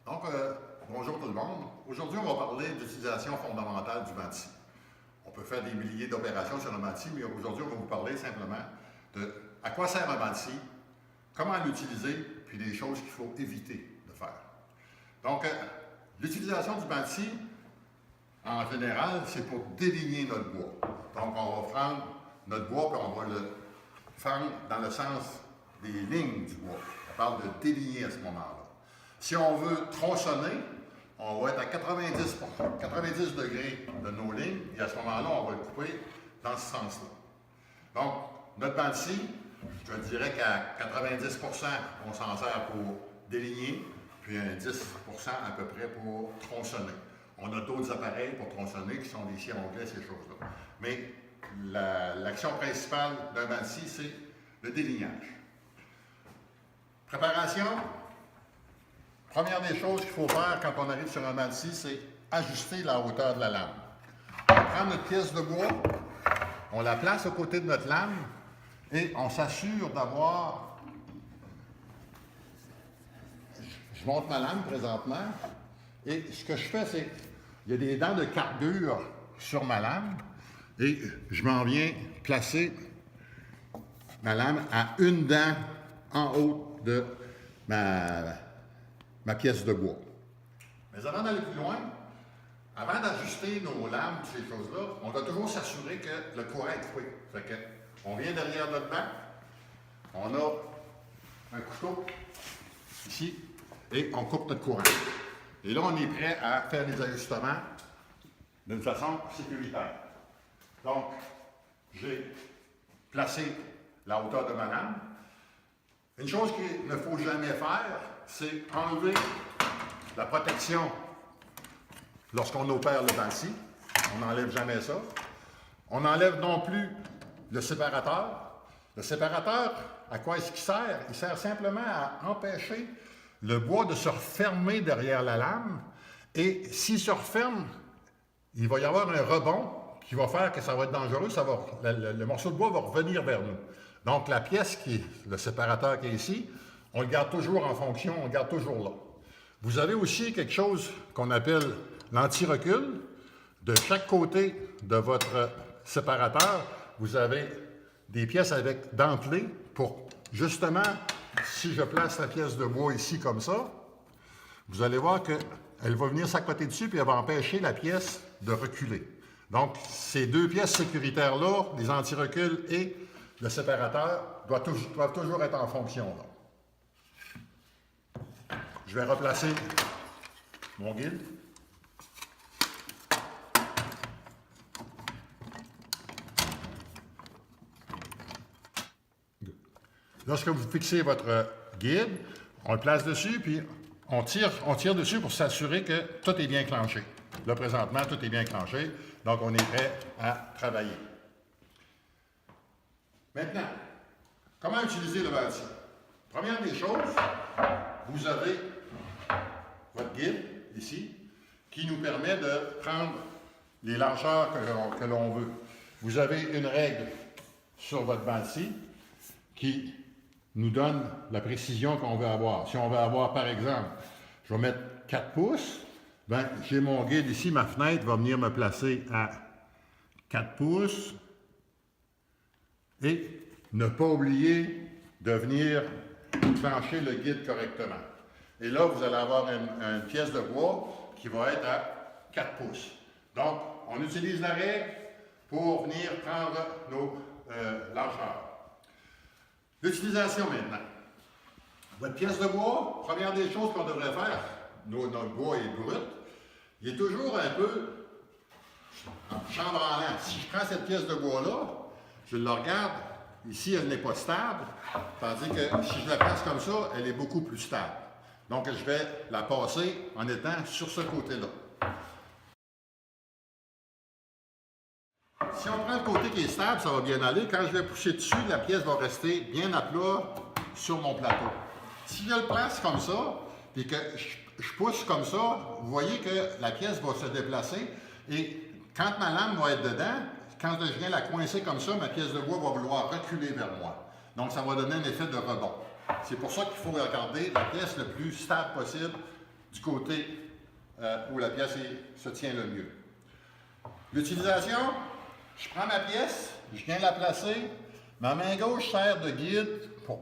Donc, bonjour tout le monde. Aujourd'hui, on va parler d'utilisation fondamentale du banc de scie. On peut faire des milliers d'opérations sur un banc de scie, mais aujourd'hui, on va vous parler simplement de à quoi sert un banc de scie, comment l'utiliser, puis des choses qu'il faut éviter de faire. Donc, l'utilisation du banc de scie, en général, c'est pour déligner notre bois. Donc, on va prendre notre bois, puis on va le faire dans le sens des lignes du bois. On parle de déligner à ce moment-là. Si on veut tronçonner, on va être à 90 degrés de nos lignes, et à ce moment-là, on va le couper dans ce sens-là. Donc, notre banc de scie, je dirais qu'à 90 on s'en sert pour déligner, puis un 10 à peu près pour tronçonner. On a d'autres appareils pour tronçonner qui sont des scies à onglet, ces choses-là. Mais l'action principale d'un banc de scie, c'est le délignage. Préparation. Première des choses qu'il faut faire quand on arrive sur un banc de scie, c'est ajuster la hauteur de la lame. On prend notre pièce de bois, on la place aux côtés de notre lame et on s'assure d'avoir... Je monte ma lame présentement et ce que je fais, c'est il y a des dents de carbure sur ma lame et je m'en viens placer ma lame à une dent en haut de ma pièce de bois. Mais avant d'aller plus loin, avant d'ajuster nos lames, ces choses-là, on doit toujours s'assurer que le courant est coupé. Fait que, on vient derrière notre banc, on a un couteau ici, et on coupe notre courant. Et là, on est prêt à faire les ajustements d'une façon sécuritaire. Donc, j'ai placé la hauteur de ma lame. Une chose qu'il ne faut jamais faire, c'est enlever la protection lorsqu'on opère le banc de scie. On n'enlève jamais ça. On n'enlève non plus le séparateur. Le séparateur, à quoi est-ce qu'il sert? Il sert simplement à empêcher le bois de se refermer derrière la lame. Et s'il se referme, il va y avoir un rebond qui va faire que ça va être dangereux. Le morceau de bois va revenir vers nous. Donc, la pièce le séparateur qui est ici, on le garde toujours en fonction, on le garde toujours là. Vous avez aussi quelque chose qu'on appelle l'anti-recul. De chaque côté de votre séparateur, vous avez des pièces avec dentelées pour, justement, si je place la pièce de bois ici comme ça, vous allez voir qu'elle va venir s'accoter dessus puis elle va empêcher la pièce de reculer. Donc, ces deux pièces sécuritaires-là, les anti-reculs et le séparateur, doivent toujours être en fonction. Là. Je vais replacer mon guide. Lorsque vous fixez votre guide, on le place dessus, puis on tire dessus pour s'assurer que tout est bien clenché. Là, présentement, tout est bien clenché, donc on est prêt à travailler. Maintenant, comment utiliser le banc de scie? Première des choses, vous avez votre guide, ici, qui nous permet de prendre les largeurs que l'on veut. Vous avez une règle sur votre banc de scie qui nous donne la précision qu'on veut avoir. Si on veut avoir, par exemple, je vais mettre 4 pouces, ben, j'ai mon guide ici, ma fenêtre va venir me placer à 4 pouces et ne pas oublier de venir clencher le guide correctement. Et là, vous allez avoir une pièce de bois qui va être à 4 pouces. Donc, on utilise la règle pour venir prendre nos largeurs. L'utilisation maintenant. Votre pièce de bois, première des choses qu'on devrait faire, notre bois est brut, il est toujours un peu chambranlant. Si je prends cette pièce de bois-là, je la regarde, ici elle n'est pas stable, tandis que si je la place comme ça, elle est beaucoup plus stable. Donc je vais la passer en étant sur ce côté-là. Si on prend le côté qui est stable, ça va bien aller. Quand je vais pousser dessus, la pièce va rester bien à plat sur mon plateau. Si je le place comme ça, et que je pousse comme ça, vous voyez que la pièce va se déplacer. Et quand ma lame va être dedans, quand je viens la coincer comme ça, ma pièce de bois va vouloir reculer vers moi. Donc, ça va donner un effet de rebond. C'est pour ça qu'il faut regarder la pièce le plus stable possible du côté où la pièce se tient le mieux. L'utilisation, je prends ma pièce, je viens la placer. Ma main gauche sert de guide pour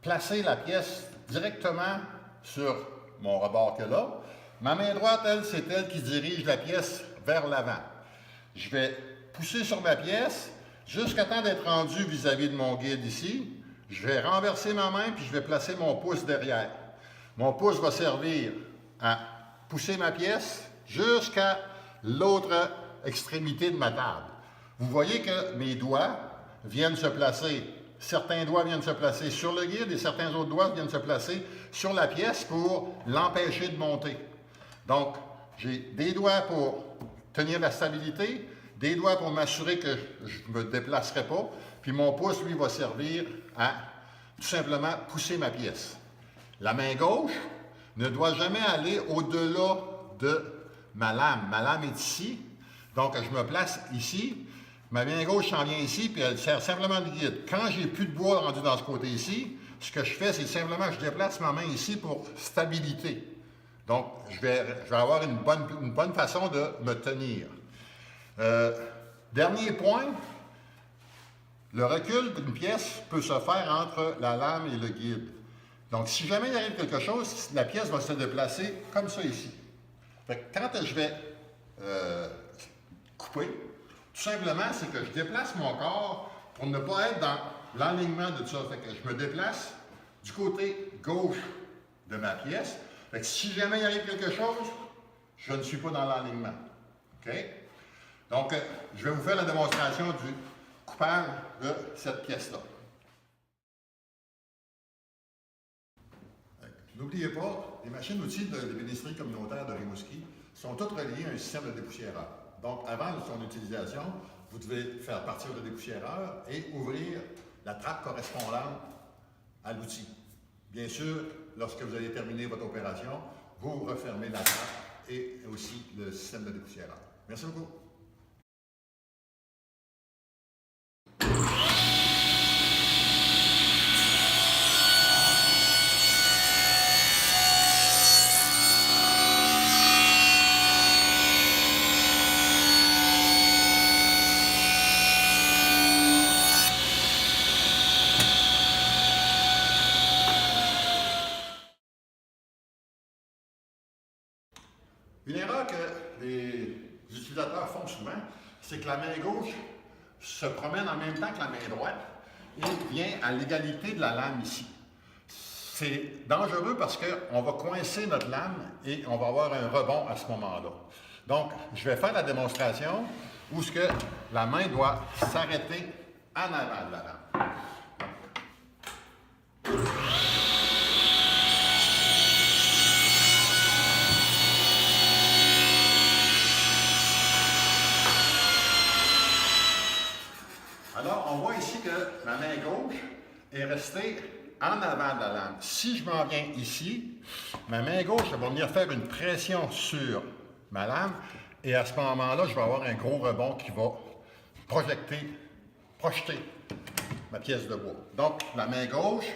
placer la pièce directement sur mon rebord que là. Ma main droite, elle, c'est elle qui dirige la pièce vers l'avant. Je vais pousser sur ma pièce jusqu'à temps d'être rendu vis-à-vis de mon guide ici. Je vais renverser ma main puis je vais placer mon pouce derrière. Mon pouce va servir à pousser ma pièce jusqu'à l'autre extrémité de ma table. Vous voyez que mes doigts viennent se placer, certains doigts viennent se placer sur le guide et certains autres doigts viennent se placer sur la pièce pour l'empêcher de monter. Donc, j'ai des doigts pour tenir la stabilité, des doigts pour m'assurer que je ne me déplacerai pas, puis mon pouce, lui, va servir à tout simplement pousser ma pièce. La main gauche ne doit jamais aller au-delà de ma lame. Ma lame est ici, donc je me place ici. Ma main gauche s'en vient ici, puis elle sert simplement de guide. Quand j'ai plus de bois rendu dans ce côté ici, ce que je fais, c'est simplement je déplace ma main ici pour stabilité. Donc, je vais avoir une bonne façon de me tenir. Dernier point, le recul d'une pièce peut se faire entre la lame et le guide. Donc, si jamais il arrive quelque chose, la pièce va se déplacer comme ça ici. Fait que quand je vais couper, tout simplement, c'est que je déplace mon corps pour ne pas être dans l'alignement de ça. Fait que je me déplace du côté gauche de ma pièce. Fait que si jamais il arrive quelque chose, je ne suis pas dans l'alignement. OK? Donc, je vais vous faire la démonstration du coupage de cette pièce-là. N'oubliez pas, les machines-outils de l'ébénisterie communautaire de Rimouski sont toutes reliées à un système de dépoussiéreur. Donc, avant son utilisation, vous devez faire partir le dépoussiéreur et ouvrir la trappe correspondante à l'outil. Bien sûr, lorsque vous allez terminer votre opération, vous refermez la trappe et aussi le système de dépoussiéreur. Merci beaucoup. Une erreur que les utilisateurs font souvent, c'est que la main gauche se promène en même temps que la main droite et vient à l'égalité de la lame ici. C'est dangereux parce qu'on va coincer notre lame et on va avoir un rebond à ce moment-là. Donc, je vais faire la démonstration où ce que la main doit s'arrêter en avant de la lame. Alors, on voit ici que ma main gauche est restée en avant de la lame. Si je m'en viens ici, ma main gauche va venir faire une pression sur ma lame et à ce moment-là, je vais avoir un gros rebond qui va projeter ma pièce de bois. Donc, la main gauche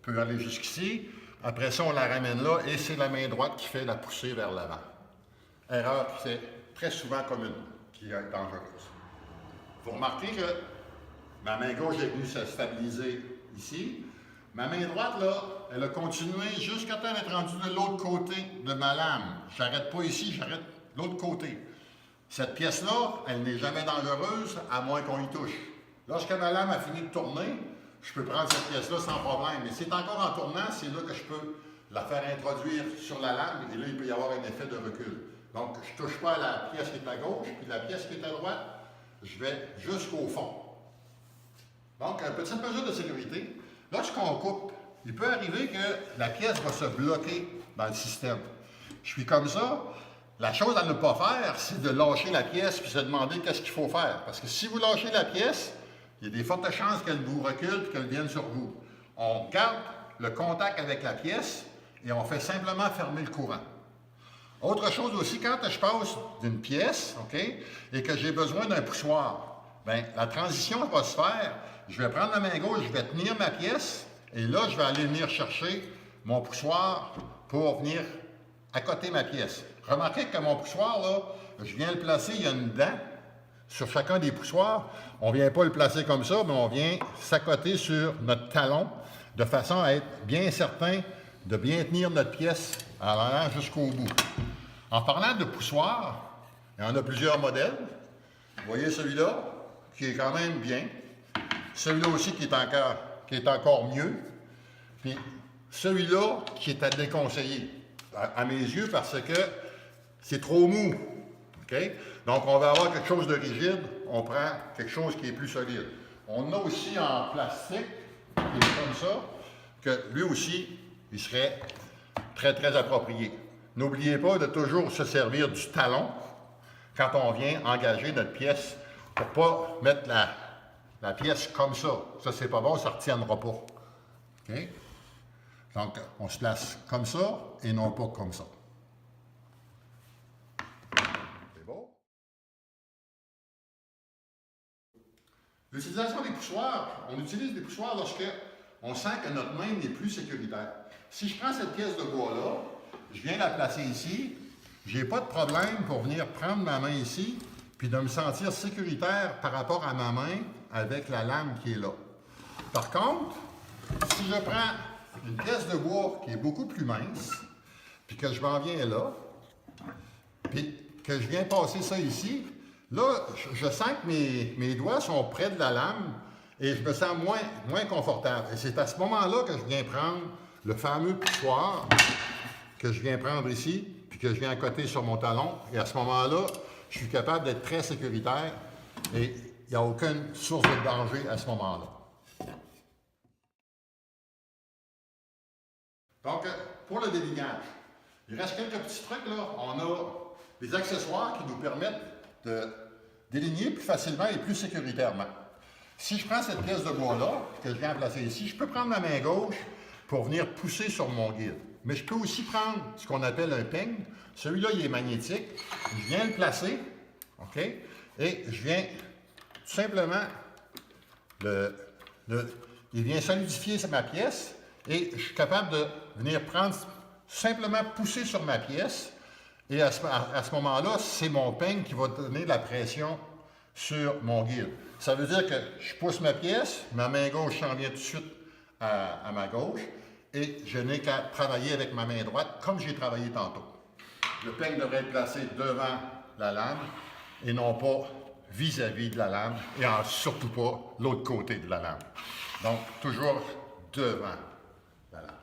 peut aller jusqu'ici. Après ça, on la ramène là et c'est la main droite qui fait la poussée vers l'avant. Erreur qui est très souvent commune, qui est dangereuse. Vous remarquez que ma main gauche est venue se stabiliser ici. Ma main droite, là, elle a continué jusqu'à temps d'être rendue de l'autre côté de ma lame. Je n'arrête pas ici, j'arrête de l'autre côté. Cette pièce-là, elle n'est jamais dangereuse, à moins qu'on y touche. Lorsque ma lame a fini de tourner, je peux prendre cette pièce-là sans problème. Mais c'est encore en tournant, c'est là que je peux la faire introduire sur la lame, et là, il peut y avoir un effet de recul. Donc, je ne touche pas à la pièce qui est à gauche, puis la pièce qui est à droite, je vais jusqu'au fond. Donc, une petite mesure de sécurité. Lorsqu'on coupe, il peut arriver que la pièce va se bloquer dans le système. Je suis comme ça. La chose à ne pas faire, c'est de lâcher la pièce puis se demander qu'est-ce qu'il faut faire. Parce que si vous lâchez la pièce, il y a des fortes chances qu'elle vous recule et qu'elle vienne sur vous. On garde le contact avec la pièce et on fait simplement fermer le courant. Autre chose aussi, quand je passe d'une pièce, OK, et que j'ai besoin d'un poussoir, bien, la transition va se faire. Je vais prendre la main gauche, je vais tenir ma pièce, et là, je vais aller venir chercher mon poussoir pour venir accoter ma pièce. Remarquez que mon poussoir, là, je viens le placer, il y a une dent sur chacun des poussoirs. On ne vient pas le placer comme ça, mais on vient s'accoter sur notre talon de façon à être bien certain de bien tenir notre pièce en allant jusqu'au bout. En parlant de poussoir, il y en a plusieurs modèles. Vous voyez celui-là, qui est quand même bien. Celui-là aussi qui est encore mieux. Puis celui-là qui est à déconseiller, à mes yeux, parce que c'est trop mou. Okay? Donc, on va avoir quelque chose de rigide, on prend quelque chose qui est plus solide. On a aussi en plastique, qui est comme ça, que lui aussi, il serait très, très approprié. N'oubliez pas de toujours se servir du talon quand on vient engager notre pièce pour ne pas mettre la pièce comme ça. Ça, c'est pas bon, ça ne retiendra pas. Okay? Donc, on se place comme ça et non pas comme ça. C'est beau? L'utilisation des poussoirs, on utilise des poussoirs lorsque on sent que notre main n'est plus sécuritaire. Si je prends cette pièce de bois-là, je viens la placer ici, je n'ai pas de problème pour venir prendre ma main ici, puis de me sentir sécuritaire par rapport à ma main avec la lame qui est là. Par contre, si je prends une pièce de bois qui est beaucoup plus mince, puis que je m'en viens là, puis que je viens passer ça ici, là, je sens que mes doigts sont près de la lame et je me sens moins confortable. Et c'est à ce moment-là que je viens prendre le fameux poussoir que je viens prendre ici, puis que je viens accoter sur mon talon. Et à ce moment-là, je suis capable d'être très sécuritaire et il n'y a aucune source de danger à ce moment-là. Donc, pour le délignage, il reste quelques petits trucs là. On a des accessoires qui nous permettent de déligner plus facilement et plus sécuritairement. Si je prends cette pièce de bois-là, que je viens placer ici, je peux prendre ma main gauche pour venir pousser sur mon guide. Mais je peux aussi prendre ce qu'on appelle un peigne. Celui-là, il est magnétique. Je viens le placer, OK? Et je viens tout simplement il vient solidifier ma pièce et je suis capable de venir prendre, simplement pousser sur ma pièce. Et à ce moment-là, c'est mon peigne qui va donner la pression sur mon guide. Ça veut dire que je pousse ma pièce, ma main gauche s'en vient tout de suite à ma gauche et je n'ai qu'à travailler avec ma main droite comme j'ai travaillé tantôt. Le peigne devrait être placé devant la lame et non pas vis-à-vis de la lame et surtout pas l'autre côté de la lame. Donc, toujours devant la lame.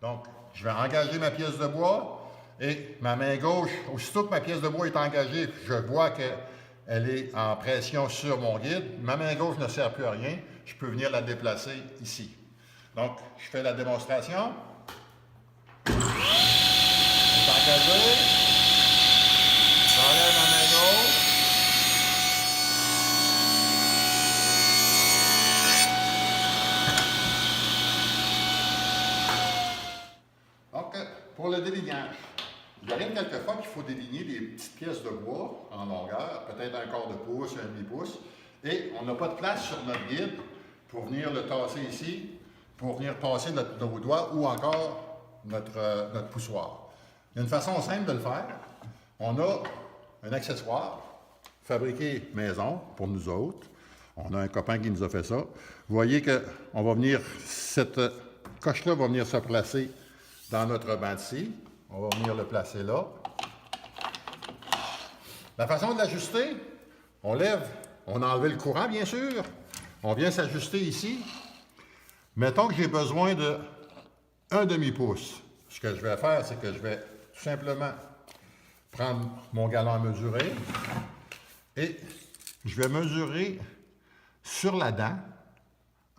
Donc, je vais engager ma pièce de bois et ma main gauche, aussitôt que ma pièce de bois est engagée, je vois qu'elle est en pression sur mon guide. Ma main gauche ne sert plus à rien. Je peux venir la déplacer ici. Donc, je fais la démonstration. C'est engagé. J'enlève ma main gauche. Donc, pour le délignage, il arrive quelquefois qu'il faut déligner des petites pièces de bois en longueur, peut-être un quart de pouce, un demi-pouce, et on n'a pas de place sur notre guide pour venir le tasser ici, pour venir passer nos doigts ou encore notre poussoir. Il y a une façon simple de le faire. On a un accessoire fabriqué maison pour nous autres. On a un copain qui nous a fait ça. Vous voyez qu'on va venir, cette coche-là va venir se placer dans notre banc de scie. On va venir le placer là. La façon de l'ajuster, on lève, on a enlevé le courant bien sûr. On vient s'ajuster ici. Mettons que j'ai besoin de 1 demi-pouce. Ce que je vais faire, c'est que je vais tout simplement prendre mon galon à mesurer et je vais mesurer sur la dent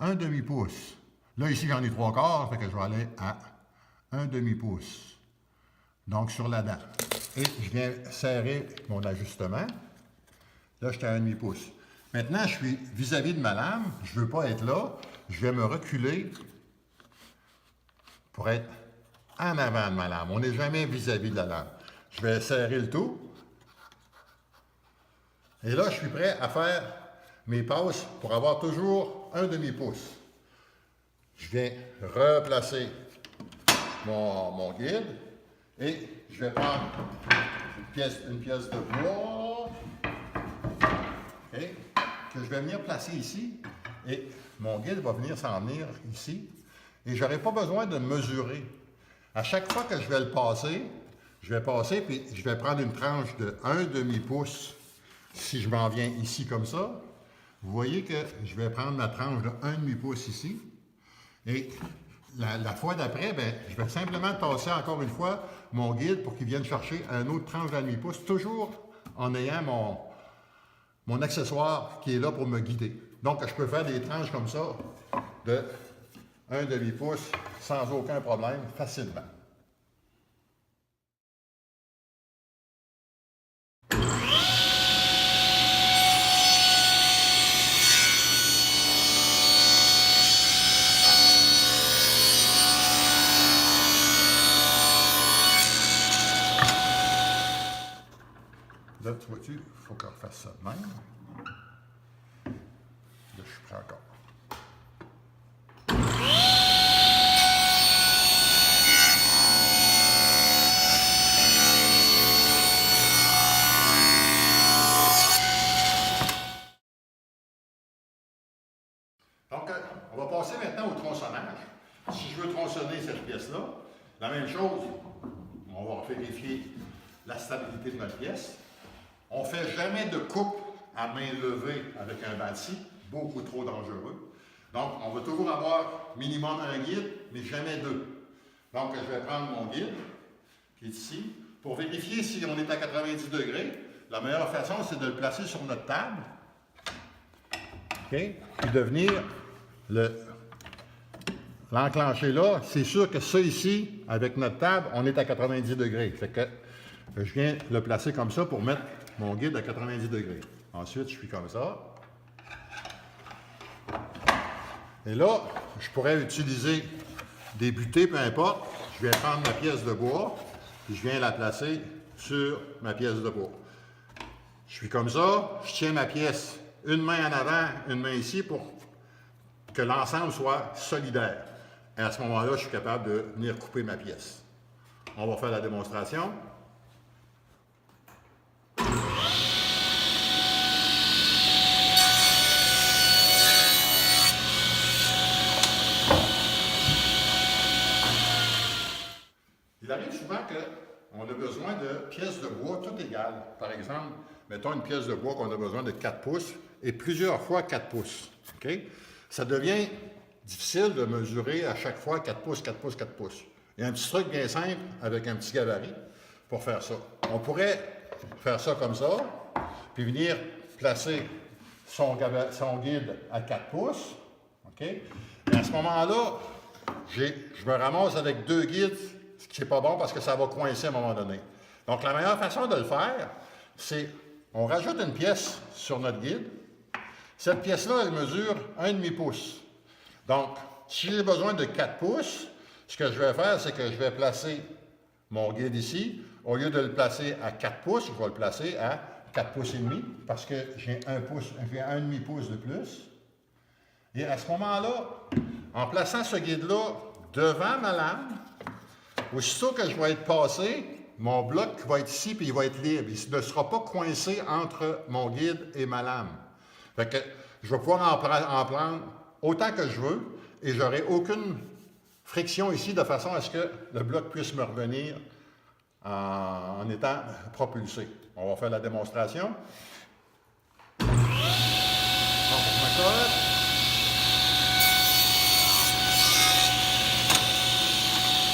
1 demi-pouce. Là, ici, j'en ai 3/4, fait que je vais aller à 1 demi-pouce. Donc, sur la dent. Et je viens serrer mon ajustement. Là, j'étais à 1 demi-pouce. Maintenant, je suis vis-à-vis de ma lame. Je ne veux pas être là. Je vais me reculer pour être en avant de ma lame. On n'est jamais vis-à-vis de la lame. Je vais serrer le tout. Et là, je suis prêt à faire mes passes pour avoir toujours 1 demi-pouce. Je viens replacer mon guide et je vais prendre une pièce de bois okay, que je vais venir placer ici et mon guide va venir s'en venir ici et je n'aurai pas besoin de mesurer. À chaque fois que je vais le passer, je vais passer puis je vais prendre une tranche de 1/2 pouce si je m'en viens ici comme ça. Vous voyez que je vais prendre ma tranche de 1/2 pouce ici et la fois d'après, ben, je vais simplement tasser encore une fois mon guide pour qu'il vienne chercher un autre tranche d'1/2 pouce, toujours en ayant mon accessoire qui est là pour me guider. Donc, je peux faire des tranches comme ça de 1/2 pouce sans aucun problème, facilement. Là, tu vois-tu, il faut qu'on fasse ça de même. Là, je suis prêt encore. Donc, on va passer maintenant au tronçonnage. Si je veux tronçonner cette pièce-là, la même chose, on va vérifier la stabilité de notre pièce. On ne fait jamais de coupe à main levée avec un bâti, beaucoup trop dangereux. Donc, on va toujours avoir minimum un guide, mais jamais deux. Donc, je vais prendre mon guide, qui est ici. Pour vérifier si on est à 90 degrés, la meilleure façon, c'est de le placer sur notre table. OK? Puis de venir l'enclencher là. C'est sûr que ça ici, avec notre table, on est à 90 degrés. Fait que je viens le placer comme ça pour mettre mon guide à 90 degrés. Ensuite, je suis comme ça. Et là, je pourrais utiliser des butées, peu importe. Je viens prendre ma pièce de bois, puis je viens la placer sur ma pièce de bois. Je suis comme ça, je tiens ma pièce, une main en avant, une main ici, pour que l'ensemble soit solidaire. Et à ce moment-là, je suis capable de venir couper ma pièce. On va faire la démonstration. Il arrive souvent qu'on a besoin de pièces de bois toutes égales. Par exemple, mettons une pièce de bois qu'on a besoin de 4 pouces et plusieurs fois 4 pouces. Okay? Ça devient difficile de mesurer à chaque fois 4 pouces, 4 pouces, 4 pouces. Il y a un petit truc bien simple avec un petit gabarit pour faire ça. On pourrait faire ça comme ça, puis venir placer son guide à 4 pouces. Okay? Et à ce moment-là, je me ramasse avec 2 guides, ce qui n'est pas bon parce que ça va coincer à un moment donné. Donc, la meilleure façon de le faire, c'est on rajoute une pièce sur notre guide. Cette pièce-là, elle mesure 1/2 pouce. Donc, si j'ai besoin de 4 pouces, ce que je vais faire, c'est que je vais placer mon guide ici. Au lieu de le placer à 4 pouces, je vais le placer à 4 pouces et demi parce que j'ai 1/2 pouce de plus. Et à ce moment-là, en plaçant ce guide-là devant ma lame, aussitôt que je vais être passé, mon bloc va être ici puis il va être libre. Il ne sera pas coincé entre mon guide et ma lame. Fait que je vais pouvoir en prendre autant que je veux et je n'aurai aucune friction ici de façon à ce que le bloc puisse me revenir en étant propulsé. On va faire la démonstration. Donc, je m'accorde.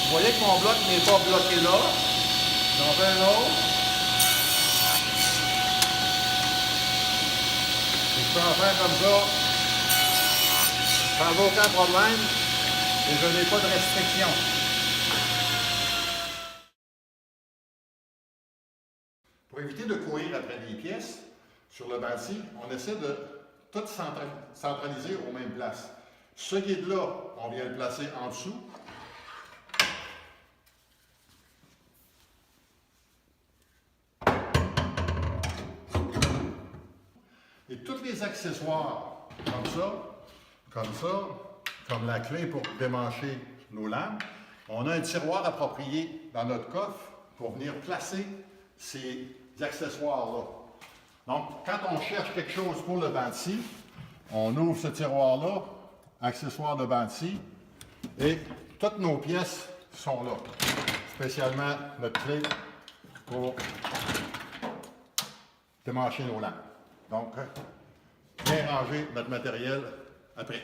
Vous voyez que mon bloc n'est pas bloqué là. J'en fais un autre. Et je peux en faire comme ça, sans aucun problème, et je n'ai pas de restriction. Pour éviter de courir après des pièces sur le bâti, on essaie de tout centraliser aux mêmes places. Ce guide-là, on vient le placer en dessous. Et tous les accessoires, comme la clé pour démancher nos lames, On a un tiroir approprié dans notre coffre pour venir placer ces accessoires-là. Donc, quand on cherche quelque chose pour le banc de scie, on ouvre ce tiroir-là, accessoires de banc de scie, et toutes nos pièces sont là. Spécialement notre clé pour démancher nos lampes. Donc, bien ranger notre matériel après.